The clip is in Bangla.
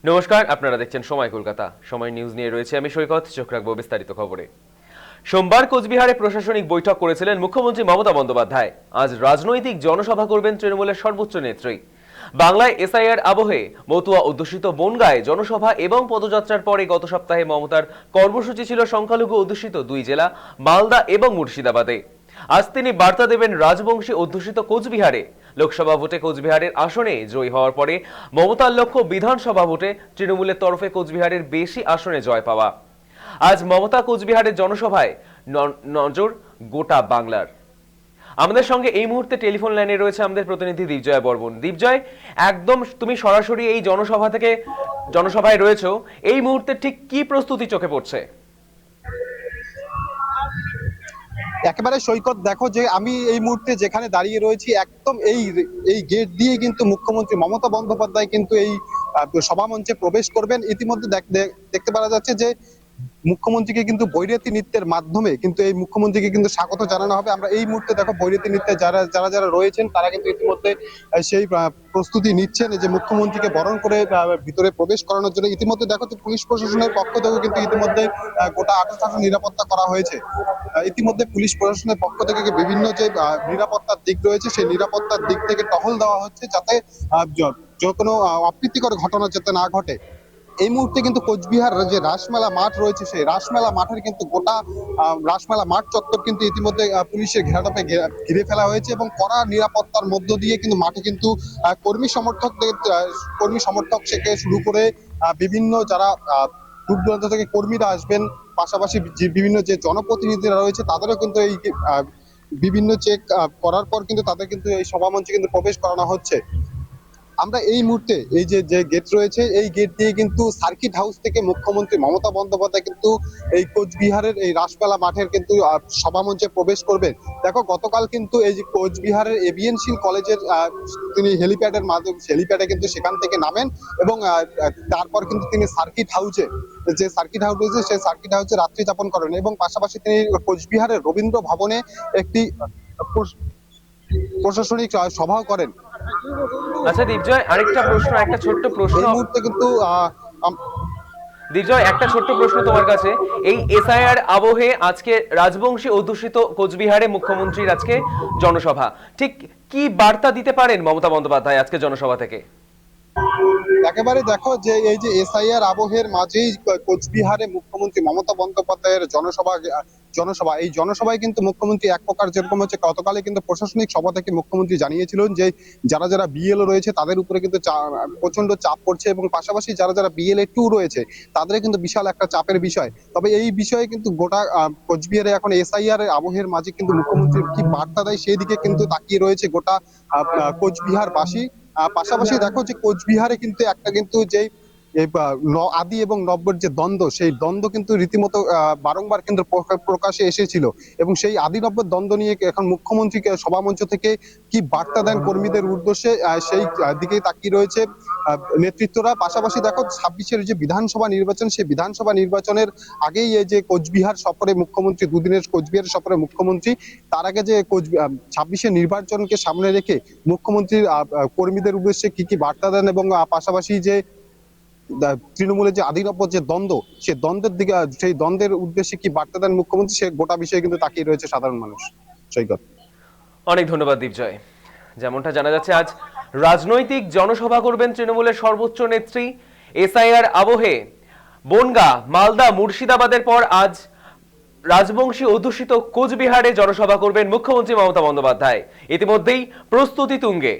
নমস্কার, আপনারা দেখছেন সময় কলকাতা। সময় নিউজ নিয়ে রয়েছে আমি সৈকত। চোখ রাখবো বিস্তারিত খবরে। সোমবার কোচবিহারে প্রশাসনিক বৈঠক করেছিলেন মুখ্যমন্ত্রী মমতা বন্দ্যোপাধ্যায়। আজ রাজনৈতিক জনসভা করবেন তৃণমূলের সর্বোচ্চ নেত্রী। বাংলায় এসআইআর আবহে মতুয়া অধ্যুষিত বনগাঁয় জনসভা এবং পদযাত্রার পরে গত সপ্তাহে মমতার কর্মসূচি ছিল সংখ্যালঘু অধ্যুষিত দুই জেলা মালদা এবং মুর্শিদাবাদে। আজ তিনি বার্তা দেবেন রাজবংশী অধ্যুষিত কোচবিহারে। লোকসভা ভোটে কোচবিহারের আসনে জয়ী হওয়ার পরে মমতার লক্ষ্য বিধানসভা ভোটে তৃণমূলের তরফে কোচবিহারের বেশি আসনে জয় পাওয়া। আজ মমতা কোচবিহারের জনসভায় নজর গোটা বাংলার। আমাদের সঙ্গে এই মুহূর্তে টেলিফোন লাইনে রয়েছে আমাদের প্রতিনিধি দীপজয় বর্মন। দীপজয়, একদম তুমি সরাসরি এই জনসভায় রয়েছো। এই মুহূর্তে ঠিক কি প্রস্তুতি চোখে পড়ছে? একেবারে সৈকত, দেখো যে আমি এই মুহূর্তে যেখানে দাঁড়িয়ে রয়েছি একদম এই এই গেট দিয়ে কিন্তু মুখ্যমন্ত্রী মমতা বন্দ্যোপাধ্যায় কিন্তু এই সভামঞ্চে প্রবেশ করবেন। ইতিমধ্যে দেখতে পাওয়া যাচ্ছে যে মুখ্যমন্ত্রীকে কিন্তু বৈরাতি নৃত্যের মাধ্যমে কিন্তু এই মুখ্যমন্ত্রীকে কিন্তু স্বাগত জানানো হবে। আমরা এই মুহূর্তে দেখো বৈরাতি নৃত্যে যারা যারা যারা রয়েছেন তারা কিন্তু ইতিমধ্যে সেই প্রস্তুতি নিচ্ছেন যে মুখ্যমন্ত্রীকে বরণ করে ভিতরে প্রবেশ করানোর জন্য। ইতিমধ্যে দেখো যে পুলিশ প্রশাসনের পক্ষ থেকেও কিন্তু ইতিমধ্যে গোটা আঠাশ নিরাপত্তা করা হয়েছে। ইতিমধ্যে পুলিশ প্রশাসনের পক্ষ থেকে বিভিন্ন যে নিরাপত্তার দিক রয়েছে সেই নিরাপত্তার দিক থেকে টহল দেওয়া হচ্ছে যাতে যে কোনো অপ্রীতিকর ঘটনা যাতে না ঘটে। এই মুহূর্তে কিন্তু কোচবিহার যে রাসমেলা মাঠ রয়েছে সেই রাসমেলা মাঠের কিন্তু গোটা রাসমেলা মাঠ চত্বর কিন্তু ইতিমধ্যে পুলিশের ঘেরাটোপে ঘিরে ফেলা হয়েছে এবং কড়া নিরাপত্তার মধ্য দিয়ে কিন্তু মাঠে কিন্তু কর্মী সমর্থক থেকে শুরু করে বিভিন্ন যারা দূর দূরান্ত থেকে কর্মীরা আসবেন, পাশাপাশি বিভিন্ন যে জনপ্রতিনিধিরা রয়েছে তাদেরও কিন্তু এই বিভিন্ন চেক করার পর কিন্তু তাদের কিন্তু এই সভামঞ্চে কিন্তু প্রবেশ করানো হচ্ছে। আমরা এই মুহূর্তে এই যে যে গেট রয়েছে এই গেট দিয়ে কিন্তু সার্কিট হাউস থেকে মুখ্যমন্ত্রী মমতা বন্দ্যোপাধ্যায় কিন্তু এই কোচবিহারের এই রাসমেলা মাঠের কিন্তু সভামঞ্চে প্রবেশ করবেন। দেখো গতকাল কিন্তু এই যে কোচবিহারের এবিএনসিল কলেজের তিনি হেলিপ্যাডের মাধ্যমে হেলিপ্যাডে কিন্তু সেখান থেকে নামেন এবং তারপর কিন্তু তিনি সার্কিট হাউসে যে সার্কিট হাউস রয়েছে সেই সার্কিট হাউসে রাত্রি যাপন করেন এবং পাশাপাশি তিনি কোচবিহারের রবীন্দ্র ভবনে একটি প্রশাসনিক সভাও করেন। আচ্ছা দীপজয়, আরেকটা প্রশ্ন, একটা ছোট্ট প্রশ্ন এই মুহূর্তে কিন্তু দীপজয়, একটা ছোট্ট প্রশ্ন তোমার কাছে। এই এসআইআর আবহে আজকে রাজবংশী অধ্যুষিত কোচবিহারে মুখ্যমন্ত্রীর আজকে জনসভা, ঠিক কি বার্তা দিতে পারেন মমতা বন্দ্যোপাধ্যায় আজকে জনসভা থেকে? একেবারে দেখো যে এই যে এসআইআর আবহের মাঝেই কোচবিহারে মুখ্যমন্ত্রী মমতা বন্দ্যোপাধ্যায়ের জনসভা এই জনসভায় কিন্তু মুখ্যমন্ত্রী এক প্রকার যেরকম হচ্ছে গতকালে কিন্তু প্রশাসনিক সভা থেকে মুখ্যমন্ত্রী জানিয়েছিলেন যে যারা যারা বিএলও রয়েছে তাদের উপরে কিন্তু প্রচন্ড চাপ পড়ছে এবং পাশাপাশি যারা যারা বিএলএ 2 রয়েছে তাদের কিন্তু বিশাল একটা চাপের বিষয়। তবে এই বিষয়ে কিন্তু গোটা কোচবিহারে এখন এসআইআর এর আবহের মাঝে কিন্তু মুখ্যমন্ত্রী কি বার্তা দেয় সেই দিকে কিন্তু তাকিয়ে রয়েছে গোটা কোচবিহারবাসী। পাশাপাশি দেখো যে কোচবিহারে কিন্তু একটা কিন্তু যে আদি এবং নব্যের যে দ্বন্দ্ব সেই দ্বন্দ্ব কিন্তু রীতিমতো বারংবার কিন্তু প্রকাশে এসেছিল এবং সেই আদি নব্যের দ্বন্দ্ব নিয়ে এখন মুখ্যমন্ত্রীকে সভামঞ্চ থেকে কি বার্তা দেন কর্মীদের উদ্দেশ্যে সেই দিকেই তাকিয়ে রয়েছে নেতৃত্বরা। পাশাপাশি দেখো 26-এর যে বিধানসভা নির্বাচন সেই বিধানসভা নির্বাচনের আগেই এই যে কোচবিহার সফরে মুখ্যমন্ত্রী দুদিনের কোচবিহার সফরে মুখ্যমন্ত্রী তার আগে যে 26-এর নির্বাচনকে সামনে রেখে মুখ্যমন্ত্রীর কর্মীদের উদ্দেশ্যে কি কি বার্তা দেন এবং পাশাপাশি যে তৃণমূলের যে আধিনব্য যে দ্বন্দ্ব সেই দ্বন্দ্বের দিকে সেই দ্বন্দ্বের উদ্দেশ্যে কি বার্তা দেন মুখ্যমন্ত্রী সে গোটা বিষয়ে কিন্তু তাকিয়ে রয়েছে সাধারণ মানুষ। সৈকত, অনেক ধন্যবাদ দীপজয়। যেমনটা জানা যাচ্ছে আজ রাজনৈতিক জনসভা করবেন তৃণমূলের সর্বোচ্চ নেত্রী। এসআইআর আবহে বনগাঁ, মালদা, মুর্শিদাবাদের পর আজ রাজবংশী অধ্যুষিত কোচবিহারে জনসভা করবেন মুখ্যমন্ত্রী মমতা বন্দ্যোপাধ্যায়। ইতিমধ্যেই প্রস্তুতি তুঙ্গে।